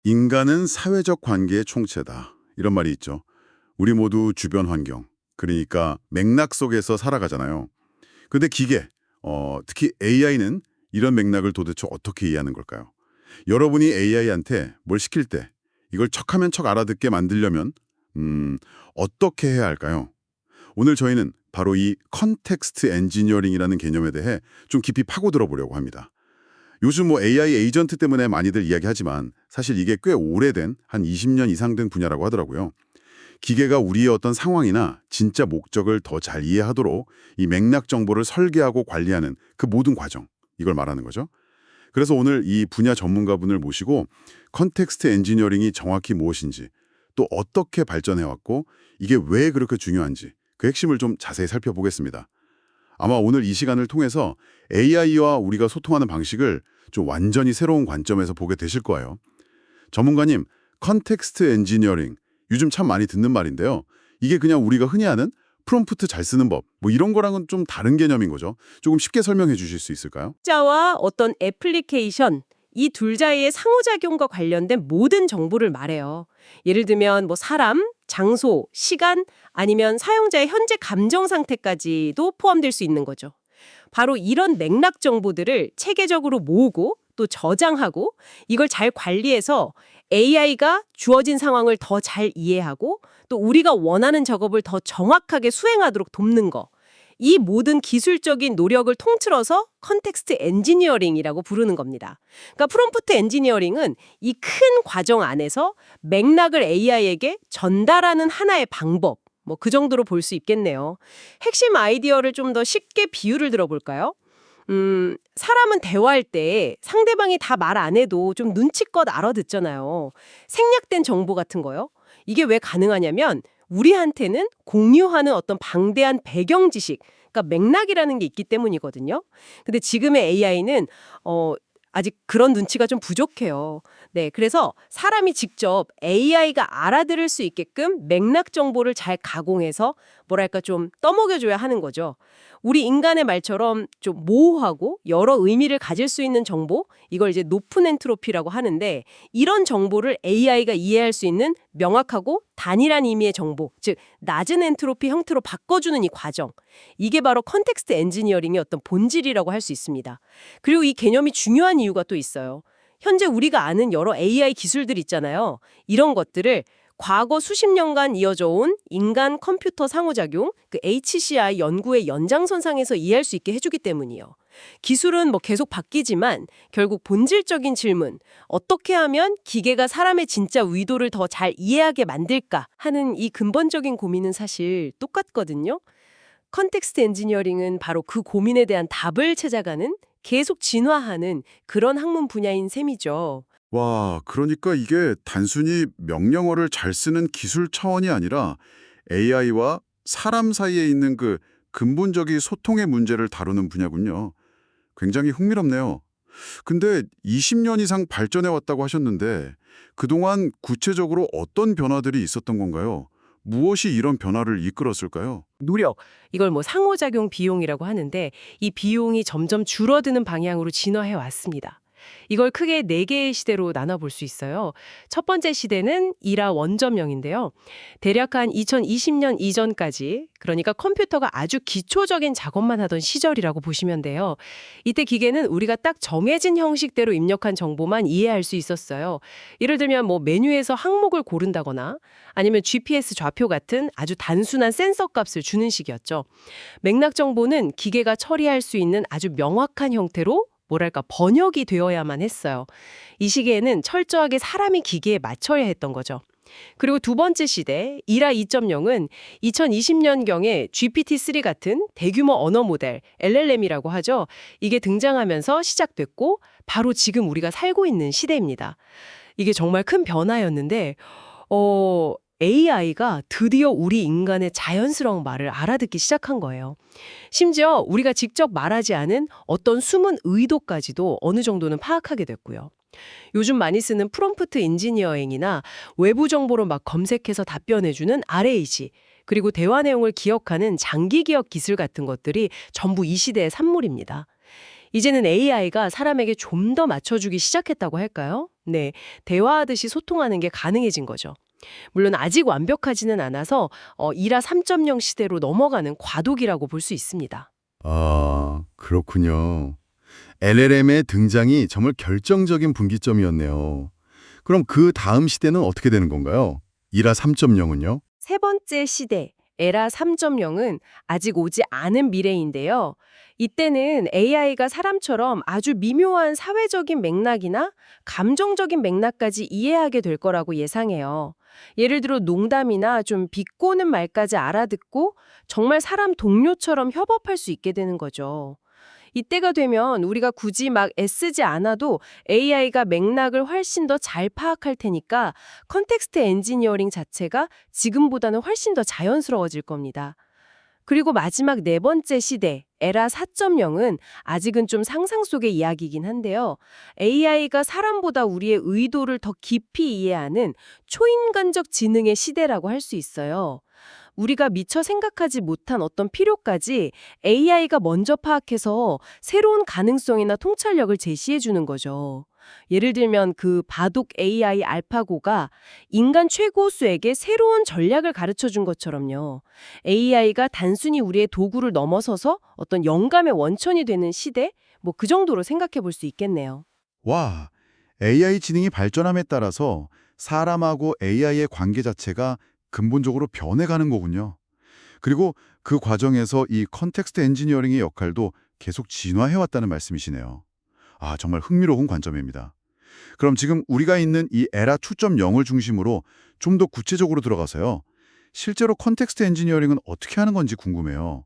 인간은 사회적 관계의 총체다. 이런 말이 있죠. 우리 모두 주변 환경, 그러니까 맥락 속에서 살아가잖아요. 근데 기계, 특히 AI는 이런 맥락을 도대체 어떻게 이해하는 걸까요? 여러분이 AI한테 뭘 시킬 때 이걸 척하면 척 알아듣게 만들려면 어떻게 해야 할까요? 오늘 저희는 바로 이 컨텍스트 엔지니어링이라는 개념에 대해 좀 깊이 파고들어 보려고 합니다. 요즘 뭐 AI 에이전트 때문에 많이들 이야기하지만 사실 이게 꽤 오래된 한 20년 이상 된 분야라고 하더라고요. 기계가 우리의 어떤 상황이나 진짜 목적을 더 잘 이해하도록 이 맥락 정보를 설계하고 관리하는 그 모든 과정, 이걸 말하는 거죠. 그래서 오늘 이 분야 전문가분을 모시고 컨텍스트 엔지니어링이 정확히 무엇인지, 또 어떻게 발전해왔고 이게 왜 그렇게 중요한지 그 핵심을 좀 자세히 살펴보겠습니다. 아마 오늘 이 시간을 통해서 AI와 우리가 소통하는 방식을 좀 완전히 새로운 관점에서 보게 되실 거예요. 전문가님, 컨텍스트 엔지니어링, 요즘 참 많이 듣는 말인데요. 이게 그냥 우리가 흔히 하는 프롬프트 잘 쓰는 법, 뭐 이런 거랑은 좀 다른 개념인 거죠. 조금 쉽게 설명해 주실 수 있을까요? 자와 어떤 애플리케이션, 이 둘 사이의 상호작용과 관련된 모든 정보를 말해요. 예를 들면 뭐 사람, 장소, 시간, 아니면 사용자의 현재 감정 상태까지도 포함될 수 있는 거죠. 바로 이런 맥락 정보들을 체계적으로 모으고 또 저장하고 이걸 잘 관리해서 AI가 주어진 상황을 더 잘 이해하고 또 우리가 원하는 작업을 더 정확하게 수행하도록 돕는 거. 이 모든 기술적인 노력을 통틀어서 컨텍스트 엔지니어링이라고 부르는 겁니다. 그러니까 프롬프트 엔지니어링은 이 큰 과정 안에서 맥락을 AI에게 전달하는 하나의 방법, 뭐 그 정도로 볼 수 있겠네요. 핵심 아이디어를 좀 더 쉽게 비유를 들어볼까요? 사람은 대화할 때 상대방이 다 말 안 해도 좀 눈치껏 알아듣잖아요. 생략된 정보 같은 거요. 이게 왜 가능하냐면 우리한테는 공유하는 어떤 방대한 배경 지식, 그러니까 맥락이라는 게 있기 때문이거든요. 근데 지금의 AI는 아직 그런 눈치가 좀 부족해요. 네, 그래서 사람이 직접 AI가 알아들을 수 있게끔 맥락 정보를 잘 가공해서 뭐랄까 좀 떠먹여줘야 하는 거죠. 우리 인간의 말처럼 좀 모호하고 여러 의미를 가질 수 있는 정보, 이걸 이제 높은 엔트로피라고 하는데 이런 정보를 AI가 이해할 수 있는 명확하고 단일한 의미의 정보, 즉 낮은 엔트로피 형태로 바꿔주는 이 과정, 이게 바로 컨텍스트 엔지니어링의 어떤 본질이라고 할 수 있습니다. 그리고 이 개념이 중요한 이유가 또 있어요. 현재 우리가 아는 여러 AI 기술들 있잖아요. 이런 것들을 과거 수십 년간 이어져 온 인간 컴퓨터 상호작용, 그 HCI 연구의 연장선상에서 이해할 수 있게 해주기 때문이에요. 기술은 뭐 계속 바뀌지만 결국 본질적인 질문, 어떻게 하면 기계가 사람의 진짜 의도를 더 잘 이해하게 만들까 하는 이 근본적인 고민은 사실 똑같거든요. 컨텍스트 엔지니어링은 바로 그 고민에 대한 답을 찾아가는, 계속 진화하는 그런 학문 분야인 셈이죠. 와, 그러니까 이게 단순히 명령어를 잘 쓰는 기술 차원이 아니라 AI와 사람 사이에 있는 그 근본적인 소통의 문제를 다루는 분야군요. 굉장히 흥미롭네요. 근데 20년 이상 발전해 왔다고 하셨는데 그동안 구체적으로 어떤 변화들이 있었던 건가요? 무엇이 이런 변화를 이끌었을까요? 노력. 이걸 뭐 상호작용 비용이라고 하는데 이 비용이 점점 줄어드는 방향으로 진화해 왔습니다. 이걸 크게 네 개의 시대로 나눠볼 수 있어요. 첫 번째 시대는 일화 원점형인데요. 대략 한 2020년 이전까지, 그러니까 컴퓨터가 아주 기초적인 작업만 하던 시절이라고 보시면 돼요. 이때 기계는 우리가 딱 정해진 형식대로 입력한 정보만 이해할 수 있었어요. 예를 들면 뭐 메뉴에서 항목을 고른다거나 아니면 GPS 좌표 같은 아주 단순한 센서 값을 주는 식이었죠. 맥락 정보는 기계가 처리할 수 있는 아주 명확한 형태로 뭐랄까 번역이 되어야만 했어요. 이 시기에는 철저하게 사람이 기계에 맞춰야 했던 거죠. 그리고 두 번째 시대, 이라 2.0은 2020년경에 GPT-3 같은 대규모 언어 모델, LLM이라고 하죠. 이게 등장하면서 시작됐고 바로 지금 우리가 살고 있는 시대입니다. 이게 정말 큰 변화였는데 AI가 드디어 우리 인간의 자연스러운 말을 알아듣기 시작한 거예요. 심지어 우리가 직접 말하지 않은 어떤 숨은 의도까지도 어느 정도는 파악하게 됐고요. 요즘 많이 쓰는 프롬프트 인지니어링이나 외부 정보로 막 검색해서 답변해주는 RAG, 그리고 대화 내용을 기억하는 장기 기억 기술 같은 것들이 전부 이 시대의 산물입니다. 이제는 AI가 사람에게 좀 더 맞춰주기 시작했다고 할까요? 네, 대화하듯이 소통하는 게 가능해진 거죠. 물론 아직 완벽하지는 않아서 2라 3.0 시대로 넘어가는 과도기라고 볼 수 있습니다. 아, 그렇군요. LLM의 등장이 정말 결정적인 분기점이었네요. 그럼 그 다음 시대는 어떻게 되는 건가요? 이라 3.0은요? 세 번째 시대, 에라 3.0은 아직 오지 않은 미래인데요. 이때는 AI가 사람처럼 아주 미묘한 사회적인 맥락이나 감정적인 맥락까지 이해하게 될 거라고 예상해요. 예를 들어 농담이나 좀 비꼬는 말까지 알아듣고 정말 사람 동료처럼 협업할 수 있게 되는 거죠. 이때가 되면 우리가 굳이 막 애쓰지 않아도 AI가 맥락을 훨씬 더 잘 파악할 테니까 컨텍스트 엔지니어링 자체가 지금보다는 훨씬 더 자연스러워질 겁니다. 그리고 마지막 네 번째 시대, 에라 4.0은 아직은 좀 상상 속의 이야기이긴 한데요. AI가 사람보다 우리의 의도를 더 깊이 이해하는 초인간적 지능의 시대라고 할 수 있어요. 우리가 미처 생각하지 못한 어떤 필요까지 AI가 먼저 파악해서 새로운 가능성이나 통찰력을 제시해 주는 거죠. 예를 들면 그 바둑 AI 알파고가 인간 최고수에게 새로운 전략을 가르쳐 준 것처럼요. AI가 단순히 우리의 도구를 넘어서서 어떤 영감의 원천이 되는 시대? 뭐 그 정도로 생각해 볼 수 있겠네요. 와, AI 지능이 발전함에 따라서 사람하고 AI의 관계 자체가 근본적으로 변해가는 거군요. 그리고 그 과정에서 이 컨텍스트 엔지니어링의 역할도 계속 진화해왔다는 말씀이시네요. 아, 정말 흥미로운 관점입니다. 그럼 지금 우리가 있는 이 에라 2.0을 중심으로 좀 더 구체적으로 들어가서요. 실제로 컨텍스트 엔지니어링은 어떻게 하는 건지 궁금해요.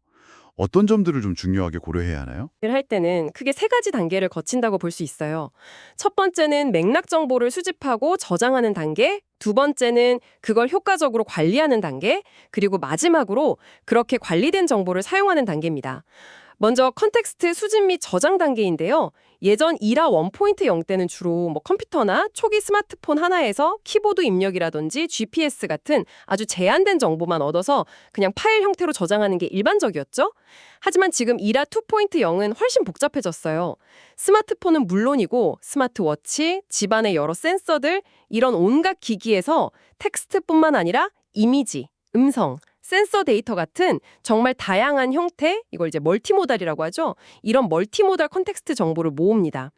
어떤 점들을 좀 중요하게 고려해야 하나요? 할 때는 크게 세 가지 단계를 거친다고 볼 수 있어요. 첫 번째는 맥락 정보를 수집하고 저장하는 단계, 두 번째는 그걸 효과적으로 관리하는 단계, 그리고 마지막으로 그렇게 관리된 정보를 사용하는 단계입니다. 먼저 컨텍스트 수집 및 저장 단계인데요. 예전 2라 1.0 때는 주로 컴퓨터나 초기 스마트폰 하나에서 키보드 입력이라든지 GPS 같은 아주 제한된 정보만 얻어서 그냥 파일 형태로 저장하는 게 일반적이었죠. 하지만 지금 2라 2.0은 훨씬 복잡해졌어요. 스마트폰은 물론이고 스마트워치, 집안의 여러 센서들, 이런 온갖 기기에서 텍스트뿐만 아니라 이미지, 음성, 센서 데이터 같은 정말 다양한 형태, 이걸 이제 멀티모달이라고 하죠. 이런 멀티모달 컨텍스트 정보를 모읍니다.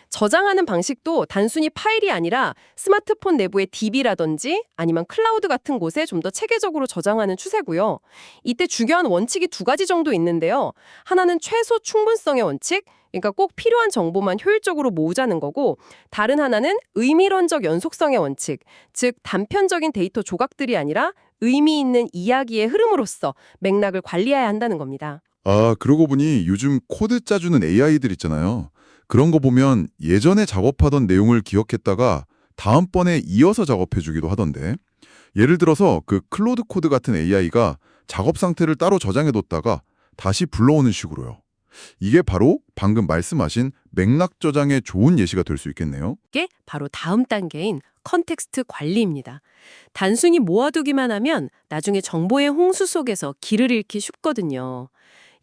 저장하는 방식도 단순히 파일이 아니라 스마트폰 내부의 DB라든지 아니면 클라우드 같은 곳에 좀 더 체계적으로 저장하는 추세고요. 이때 중요한 원칙이 두 가지 정도 있는데요. 하나는 최소 충분성의 원칙, 그러니까 꼭 필요한 정보만 효율적으로 모으자는 거고, 다른 하나는 의미론적 연속성의 원칙, 즉 단편적인 데이터 조각들이 아니라 의미 있는 이야기의 흐름으로서 맥락을 관리해야 한다는 겁니다. 아, 그러고 보니 요즘 코드 짜주는 AI들 있잖아요. 그런 거 보면 예전에 작업하던 내용을 기억했다가 다음번에 이어서 작업해주기도 하던데. 예를 들어서 그 클로드 코드 같은 AI가 작업 상태를 따로 저장해뒀다가 다시 불러오는 식으로요. 이게 바로 방금 말씀하신 맥락 저장의 좋은 예시가 될 수 있겠네요. 이게 바로 다음 단계인 컨텍스트 관리입니다. 단순히 모아두기만 하면 나중에 정보의 홍수 속에서 길을 잃기 쉽거든요.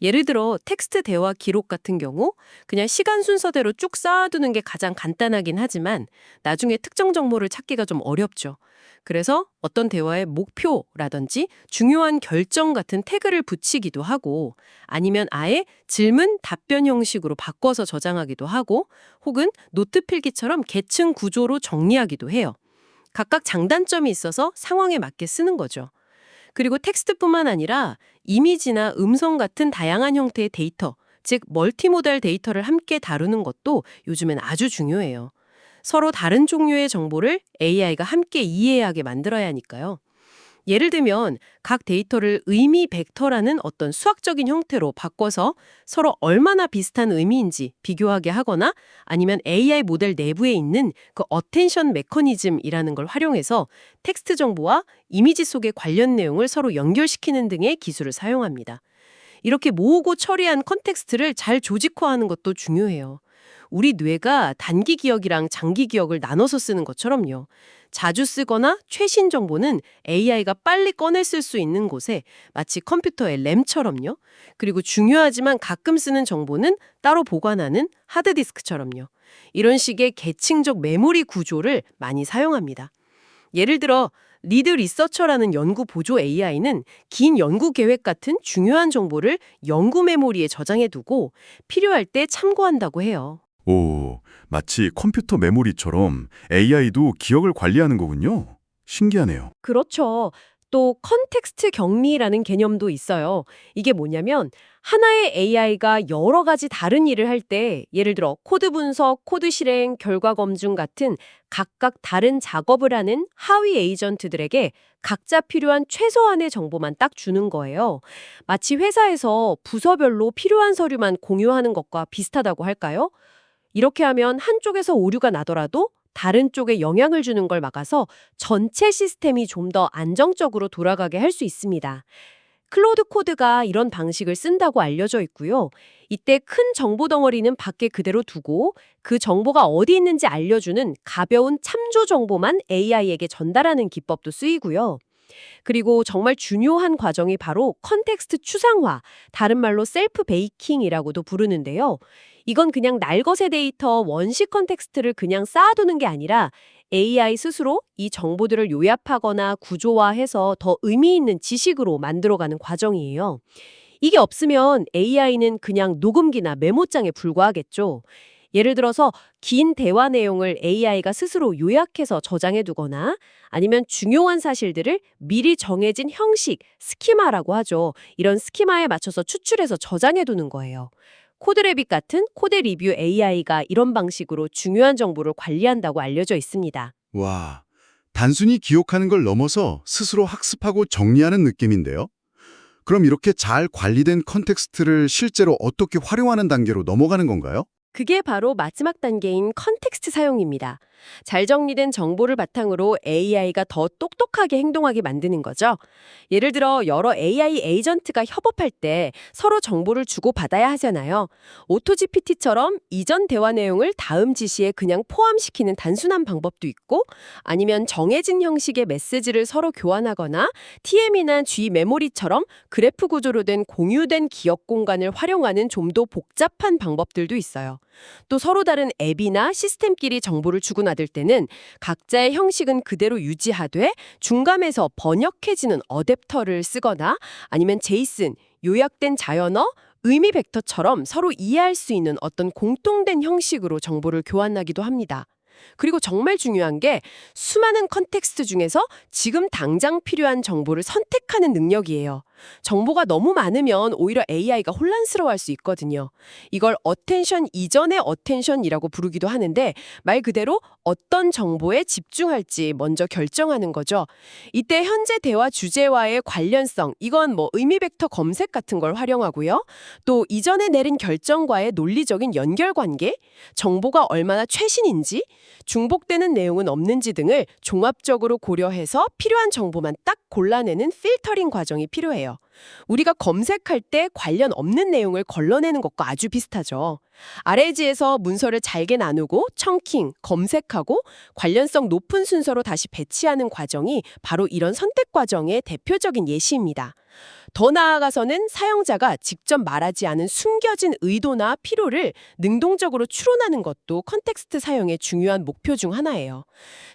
예를 들어 텍스트 대화 기록 같은 경우 그냥 시간 순서대로 쭉 쌓아두는 게 가장 간단하긴 하지만 나중에 특정 정보를 찾기가 좀 어렵죠. 그래서 어떤 대화의 목표라든지 중요한 결정 같은 태그를 붙이기도 하고 아니면 아예 질문, 답변 형식으로 바꿔서 저장하기도 하고 혹은 노트 필기처럼 계층 구조로 정리하기도 해요. 각각 장단점이 있어서 상황에 맞게 쓰는 거죠. 그리고 텍스트뿐만 아니라 이미지나 음성 같은 다양한 형태의 데이터, 즉 멀티모달 데이터를 함께 다루는 것도 요즘엔 아주 중요해요. 서로 다른 종류의 정보를 AI가 함께 이해하게 만들어야 하니까요. 예를 들면 각 데이터를 의미 벡터라는 어떤 수학적인 형태로 바꿔서 서로 얼마나 비슷한 의미인지 비교하게 하거나 아니면 AI 모델 내부에 있는 그 어텐션 메커니즘이라는 걸 활용해서 텍스트 정보와 이미지 속의 관련 내용을 서로 연결시키는 등의 기술을 사용합니다. 이렇게 모으고 처리한 컨텍스트를 잘 조직화하는 것도 중요해요. 우리 뇌가 단기 기억이랑 장기 기억을 나눠서 쓰는 것처럼요. 자주 쓰거나 최신 정보는 AI가 빨리 꺼내 쓸 수 있는 곳에 마치 컴퓨터의 램처럼요. 그리고 중요하지만 가끔 쓰는 정보는 따로 보관하는 하드디스크처럼요. 이런 식의 계층적 메모리 구조를 많이 사용합니다. 예를 들어 리드 리서처라는 연구 보조 AI는 긴 연구 계획 같은 중요한 정보를 연구 메모리에 저장해두고 필요할 때 참고한다고 해요. 오, 마치 컴퓨터 메모리처럼 AI도 기억을 관리하는 거군요. 신기하네요. 그렇죠. 또 컨텍스트 격리라는 개념도 있어요. 이게 뭐냐면 하나의 AI가 여러 가지 다른 일을 할 때 예를 들어 코드 분석, 코드 실행, 결과 검증 같은 각각 다른 작업을 하는 하위 에이전트들에게 각자 필요한 최소한의 정보만 딱 주는 거예요. 마치 회사에서 부서별로 필요한 서류만 공유하는 것과 비슷하다고 할까요? 이렇게 하면 한쪽에서 오류가 나더라도 다른 쪽에 영향을 주는 걸 막아서 전체 시스템이 좀 더 안정적으로 돌아가게 할 수 있습니다. 클로드 코드가 이런 방식을 쓴다고 알려져 있고요. 이때 큰 정보 덩어리는 밖에 그대로 두고 그 정보가 어디 있는지 알려주는 가벼운 참조 정보만 AI에게 전달하는 기법도 쓰이고요. 그리고 정말 중요한 과정이 바로 컨텍스트 추상화, 다른 말로 셀프 베이킹이라고도 부르는데요. 이건 그냥 날것의 데이터 원시 컨텍스트를 그냥 쌓아두는 게 아니라 AI 스스로 이 정보들을 요약하거나 구조화해서 더 의미 있는 지식으로 만들어가는 과정이에요. 이게 없으면 AI는 그냥 녹음기나 메모장에 불과하겠죠. 예를 들어서 긴 대화 내용을 AI가 스스로 요약해서 저장해두거나 아니면 중요한 사실들을 미리 정해진 형식, 스키마라고 하죠. 이런 스키마에 맞춰서 추출해서 저장해두는 거예요. 코드래빗 같은 코드 리뷰 AI가 이런 방식으로 중요한 정보를 관리한다고 알려져 있습니다. 와, 단순히 기억하는 걸 넘어서 스스로 학습하고 정리하는 느낌인데요. 그럼 이렇게 잘 관리된 컨텍스트를 실제로 어떻게 활용하는 단계로 넘어가는 건가요? 그게 바로 마지막 단계인 컨텍스트 사용입니다. 잘 정리된 정보를 바탕으로 AI가 더 똑똑하게 행동하게 만드는 거죠. 예를 들어 여러 AI 에이전트가 협업할 때 서로 정보를 주고받아야 하잖아요. 오토GPT처럼 이전 대화 내용을 다음 지시에 그냥 포함시키는 단순한 방법도 있고 아니면 정해진 형식의 메시지를 서로 교환하거나 TM이나 G 메모리처럼 그래프 구조로 된 공유된 기억 공간을 활용하는 좀 더 복잡한 방법들도 있어요. 또 서로 다른 앱이나 시스템끼리 정보를 주고받을 때는 각자의 형식은 그대로 유지하되 중간에서 번역해지는 어댑터를 쓰거나 아니면 제이슨, 요약된 자연어, 의미 벡터처럼 서로 이해할 수 있는 어떤 공통된 형식으로 정보를 교환하기도 합니다. 그리고 정말 중요한 게 수많은 컨텍스트 중에서 지금 당장 필요한 정보를 선택하는 능력이에요. 정보가 너무 많으면 오히려 AI가 혼란스러워할 수 있거든요. 이걸 어텐션 이전의 어텐션이라고 부르기도 하는데 말 그대로 어떤 정보에 집중할지 먼저 결정하는 거죠. 이때 현재 대화 주제와의 관련성, 이건 의미 벡터 검색 같은 걸 활용하고요. 또 이전에 내린 결정과의 논리적인 연결관계, 정보가 얼마나 최신인지, 중복되는 내용은 없는지 등을 종합적으로 고려해서 필요한 정보만 딱 골라내는 필터링 과정이 필요해요. 우리가 검색할 때 관련 없는 내용을 걸러내는 것과 아주 비슷하죠. RAG에서 문서를 잘게 나누고 청킹, 검색하고 관련성 높은 순서로 다시 배치하는 과정이 바로 이런 선택 과정의 대표적인 예시입니다. 더 나아가서는 사용자가 직접 말하지 않은 숨겨진 의도나 필요를 능동적으로 추론하는 것도 컨텍스트 사용의 중요한 목표 중 하나예요.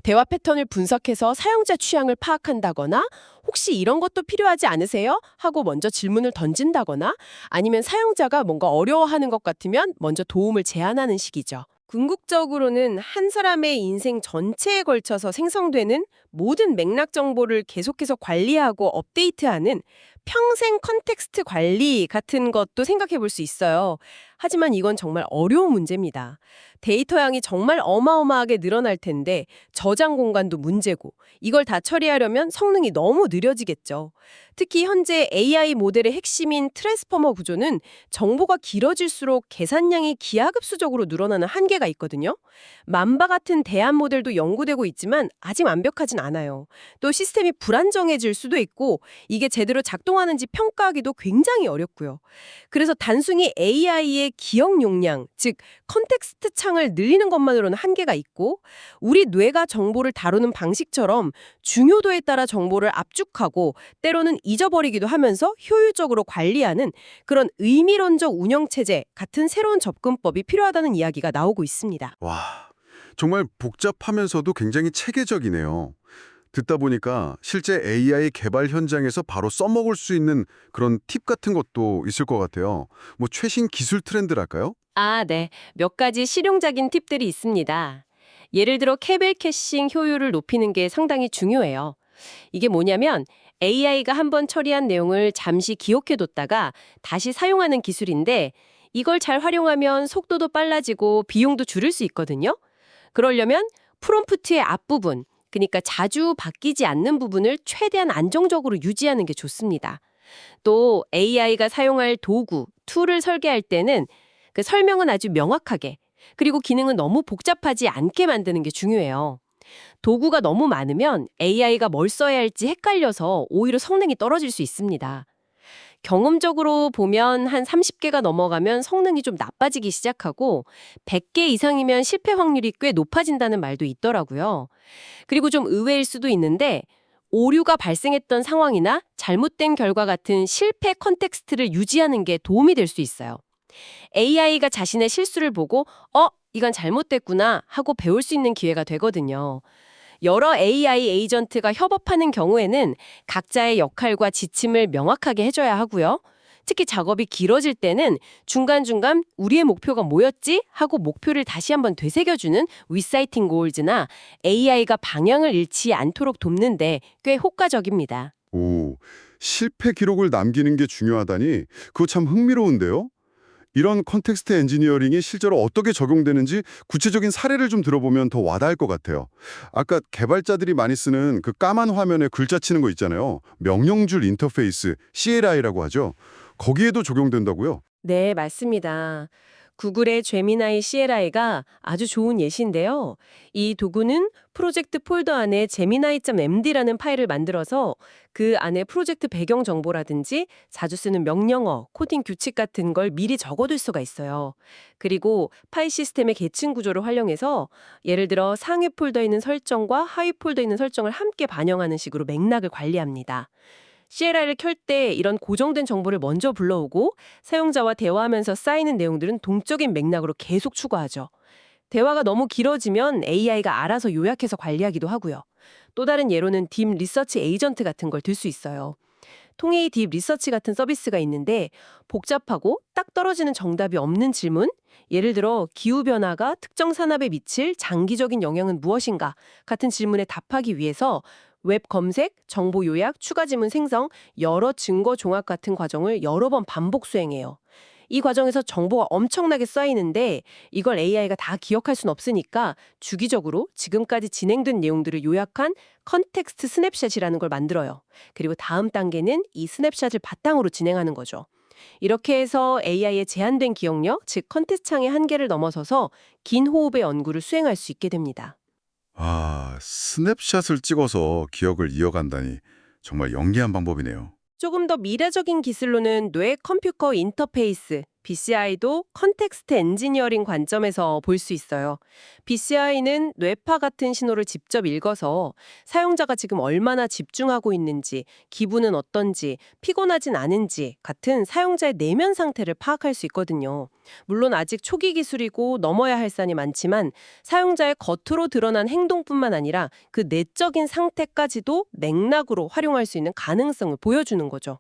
대화 패턴을 분석해서 사용자 취향을 파악한다거나 혹시 이런 것도 필요하지 않으세요? 하고 먼저 질문을 던진다거나 아니면 사용자가 뭔가 어려워하는 것 같으면 먼저 도움을 제안하는 식이죠. 궁극적으로는 한 사람의 인생 전체에 걸쳐서 생성되는 모든 맥락 정보를 계속해서 관리하고 업데이트하는 평생 컨텍스트 관리 같은 것도 생각해 볼 수 있어요. 하지만 이건 정말 어려운 문제입니다. 데이터 양이 정말 어마어마하게 늘어날 텐데 저장 공간도 문제고 이걸 다 처리하려면 성능이 너무 느려지겠죠. 특히 현재 AI 모델의 핵심인 트랜스포머 구조는 정보가 길어질수록 계산량이 기하급수적으로 늘어나는 한계가 있거든요. 맘바 같은 대안 모델도 연구되고 있지만 아직 완벽하진 않아요. 또 시스템이 불안정해질 수도 있고 이게 제대로 작동하지 작동하는지 평가하기도 굉장히 어렵고요. 그래서 단순히 AI의 기억 용량, 즉 컨텍스트 창을 늘리는 것만으로는 한계가 있고 우리 뇌가 정보를 다루는 방식처럼 중요도에 따라 정보를 압축하고 때로는 잊어버리기도 하면서 효율적으로 관리하는 그런 의미론적 운영체제 같은 새로운 접근법이 필요하다는 이야기가 나오고 있습니다. 와, 정말 복잡하면서도 굉장히 체계적이네요. 듣다 보니까 실제 AI 개발 현장에서 바로 써먹을 수 있는 그런 팁 같은 것도 있을 것 같아요. 뭐 최신 기술 트렌드랄까요? 아, 네. 몇 가지 실용적인 팁들이 있습니다. 예를 들어 캐벨 캐싱 효율을 높이는 게 상당히 중요해요. 이게 뭐냐면 AI가 한번 처리한 내용을 잠시 기억해뒀다가 다시 사용하는 기술인데 이걸 잘 활용하면 속도도 빨라지고 비용도 줄일 수 있거든요. 그러려면 프롬프트의 앞부분, 그러니까 자주 바뀌지 않는 부분을 최대한 안정적으로 유지하는 게 좋습니다. 또 AI가 사용할 도구, 툴을 설계할 때는 그 설명은 아주 명확하게, 그리고 기능은 너무 복잡하지 않게 만드는 게 중요해요. 도구가 너무 많으면 AI가 뭘 써야 할지 헷갈려서 오히려 성능이 떨어질 수 있습니다. 경험적으로 보면 한 30개가 넘어가면 성능이 좀 나빠지기 시작하고 100개 이상이면 실패 확률이 꽤 높아진다는 말도 있더라고요. 그리고 좀 의외일 수도 있는데 오류가 발생했던 상황이나 잘못된 결과 같은 실패 컨텍스트를 유지하는 게 도움이 될 수 있어요. AI가 자신의 실수를 보고 이건 잘못됐구나 하고 배울 수 있는 기회가 되거든요. 여러 AI 에이전트가 협업하는 경우에는 각자의 역할과 지침을 명확하게 해줘야 하고요. 특히 작업이 길어질 때는 중간중간 우리의 목표가 뭐였지? 하고 목표를 다시 한번 되새겨주는 리사이팅 골즈나 AI가 방향을 잃지 않도록 돕는데 꽤 효과적입니다. 오, 실패 기록을 남기는 게 중요하다니 그거 참 흥미로운데요? 이런 컨텍스트 엔지니어링이 실제로 어떻게 적용되는지 구체적인 사례를 좀 들어보면 더 와닿을 것 같아요. 아까 개발자들이 많이 쓰는 그 까만 화면에 글자 치는 거 있잖아요. 명령줄 인터페이스, CLI라고 하죠. 거기에도 적용된다고요? 네, 맞습니다. 구글의 제미나이 CLI가 아주 좋은 예시인데요. 이 도구는 프로젝트 폴더 안에 gemini.md라는 파일을 만들어서 그 안에 프로젝트 배경 정보라든지 자주 쓰는 명령어, 코딩 규칙 같은 걸 미리 적어둘 수가 있어요. 그리고 파일 시스템의 계층 구조를 활용해서 예를 들어 상위 폴더에 있는 설정과 하위 폴더에 있는 설정을 함께 반영하는 식으로 맥락을 관리합니다. CLI를 켤 때 이런 고정된 정보를 먼저 불러오고 사용자와 대화하면서 쌓이는 내용들은 동적인 맥락으로 계속 추가하죠. 대화가 너무 길어지면 AI가 알아서 요약해서 관리하기도 하고요. 또 다른 예로는 딥 리서치 에이전트 같은 걸 들 수 있어요. 통해이 딥 리서치 같은 서비스가 있는데 복잡하고 딱 떨어지는 정답이 없는 질문, 예를 들어 기후변화가 특정 산업에 미칠 장기적인 영향은 무엇인가 같은 질문에 답하기 위해서 웹 검색, 정보 요약, 추가 지문 생성, 여러 증거 종합 같은 과정을 여러 번 반복 수행해요. 이 과정에서 정보가 엄청나게 쌓이는데 이걸 AI가 다 기억할 순 없으니까 주기적으로 지금까지 진행된 내용들을 요약한 컨텍스트 스냅샷이라는 걸 만들어요. 그리고 다음 단계는 이 스냅샷을 바탕으로 진행하는 거죠. 이렇게 해서 AI의 제한된 기억력, 즉 컨텍스트 창의 한계를 넘어서서 긴 호흡의 연구를 수행할 수 있게 됩니다. 아, 스냅샷을 찍어서 기억을 이어간다니 정말 영리한 방법이네요. 조금 더 미래적인 기술로는 뇌 컴퓨터 인터페이스, BCI도 컨텍스트 엔지니어링 관점에서 볼 수 있어요. BCI는 뇌파 같은 신호를 직접 읽어서 사용자가 지금 얼마나 집중하고 있는지, 기분은 어떤지, 피곤하진 않은지 같은 사용자의 내면 상태를 파악할 수 있거든요. 물론 아직 초기 기술이고 넘어야 할 산이 많지만 사용자의 겉으로 드러난 행동뿐만 아니라 그 내적인 상태까지도 맥락으로 활용할 수 있는 가능성을 보여주는 거죠.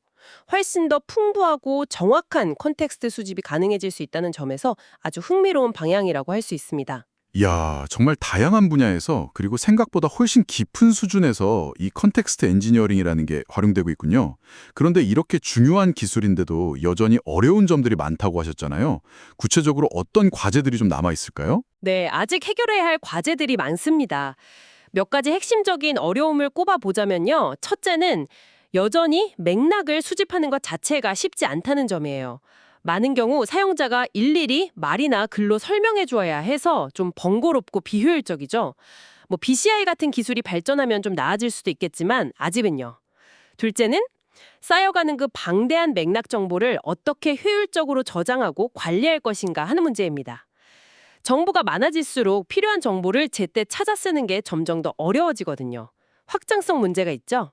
훨씬 더 풍부하고 정확한 컨텍스트 수집이 가능해질 수 있다는 점에서 아주 흥미로운 방향이라고 할 수 있습니다. 이야, 정말 다양한 분야에서 그리고 생각보다 훨씬 깊은 수준에서 이 컨텍스트 엔지니어링이라는 게 활용되고 있군요. 그런데 이렇게 중요한 기술인데도 여전히 어려운 점들이 많다고 하셨잖아요. 구체적으로 어떤 과제들이 좀 남아 있을까요? 네, 아직 해결해야 할 과제들이 많습니다. 몇 가지 핵심적인 어려움을 꼽아보자면요. 첫째는 여전히 맥락을 수집하는 것 자체가 쉽지 않다는 점이에요. 많은 경우 사용자가 일일이 말이나 글로 설명해 주어야 해서 좀 번거롭고 비효율적이죠. BCI 같은 기술이 발전하면 좀 나아질 수도 있겠지만 아직은요. 둘째는 쌓여가는 그 방대한 맥락 정보를 어떻게 효율적으로 저장하고 관리할 것인가 하는 문제입니다. 정보가 많아질수록 필요한 정보를 제때 찾아 쓰는 게 점점 더 어려워지거든요. 확장성 문제가 있죠.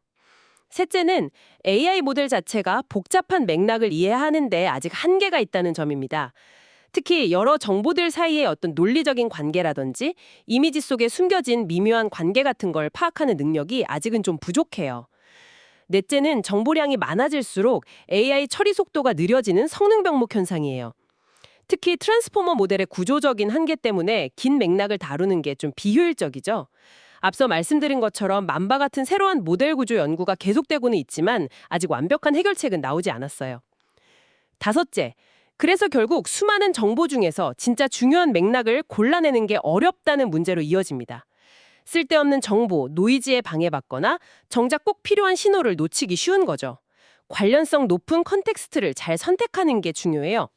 셋째는 AI 모델 자체가 복잡한 맥락을 이해하는데 아직 한계가 있다는 점입니다. 특히 여러 정보들 사이의 어떤 논리적인 관계라든지 이미지 속에 숨겨진 미묘한 관계 같은 걸 파악하는 능력이 아직은 좀 부족해요. 넷째는 정보량이 많아질수록 AI 처리 속도가 느려지는 성능 병목 현상이에요. 특히 트랜스포머 모델의 구조적인 한계 때문에 긴 맥락을 다루는 게 좀 비효율적이죠. 앞서 말씀드린 것처럼 만바 같은 새로운 모델 구조 연구가 계속되고는 있지만 아직 완벽한 해결책은 나오지 않았어요. 다섯째, 그래서 결국 수많은 정보 중에서 진짜 중요한 맥락을 골라내는 게 어렵다는 문제로 이어집니다. 쓸데없는 정보, 노이즈에 방해받거나 정작 꼭 필요한 신호를 놓치기 쉬운 거죠. 관련성 높은 컨텍스트를 잘 선택하는 게 중요해요.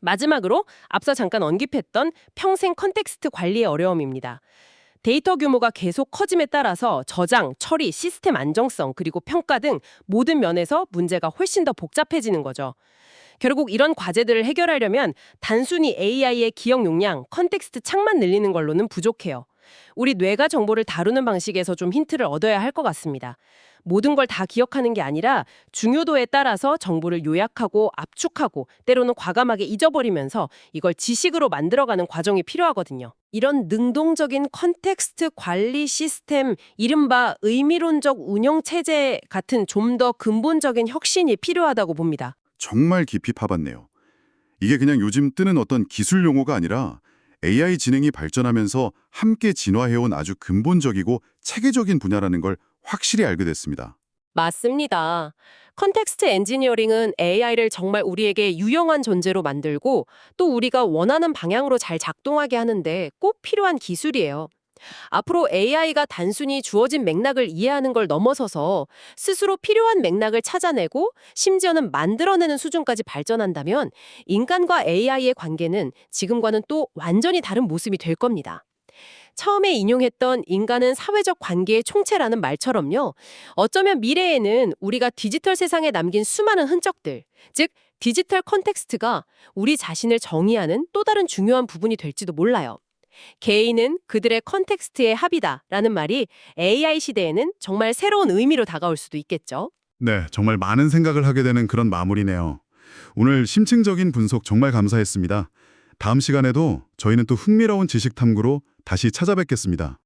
마지막으로 앞서 잠깐 언급했던 평생 컨텍스트 관리의 어려움입니다. 데이터 규모가 계속 커짐에 따라서 저장, 처리, 시스템 안정성, 그리고 평가 등 모든 면에서 문제가 훨씬 더 복잡해지는 거죠. 결국 이런 과제들을 해결하려면 단순히 AI의 기억 용량, 컨텍스트 창만 늘리는 걸로는 부족해요. 우리 뇌가 정보를 다루는 방식에서 좀 힌트를 얻어야 할 것 같습니다. 모든 걸 다 기억하는 게 아니라 중요도에 따라서 정보를 요약하고 압축하고 때로는 과감하게 잊어버리면서 이걸 지식으로 만들어가는 과정이 필요하거든요. 이런 능동적인 컨텍스트 관리 시스템, 이른바 의미론적 운영체제 같은 좀 더 근본적인 혁신이 필요하다고 봅니다. 정말 깊이 파봤네요. 이게 그냥 요즘 뜨는 어떤 기술 용어가 아니라 AI 진행이 발전하면서 함께 진화해온 아주 근본적이고 체계적인 분야라는 걸 확실히 알게 됐습니다. 맞습니다. 컨텍스트 엔지니어링은 AI를 정말 우리에게 유용한 존재로 만들고 또 우리가 원하는 방향으로 잘 작동하게 하는데 꼭 필요한 기술이에요. 앞으로 AI가 단순히 주어진 맥락을 이해하는 걸 넘어서서 스스로 필요한 맥락을 찾아내고 심지어는 만들어내는 수준까지 발전한다면 인간과 AI의 관계는 지금과는 또 완전히 다른 모습이 될 겁니다. 처음에 인용했던 인간은 사회적 관계의 총체라는 말처럼요. 어쩌면 미래에는 우리가 디지털 세상에 남긴 수많은 흔적들, 즉 디지털 컨텍스트가 우리 자신을 정의하는 또 다른 중요한 부분이 될지도 몰라요. 개인은 그들의 컨텍스트의 합이다라는 말이 AI 시대에는 정말 새로운 의미로 다가올 수도 있겠죠. 네, 정말 많은 생각을 하게 되는 그런 마무리네요. 오늘 심층적인 분석 정말 감사했습니다. 다음 시간에도 저희는 또 흥미로운 지식 탐구로 다시 찾아뵙겠습니다.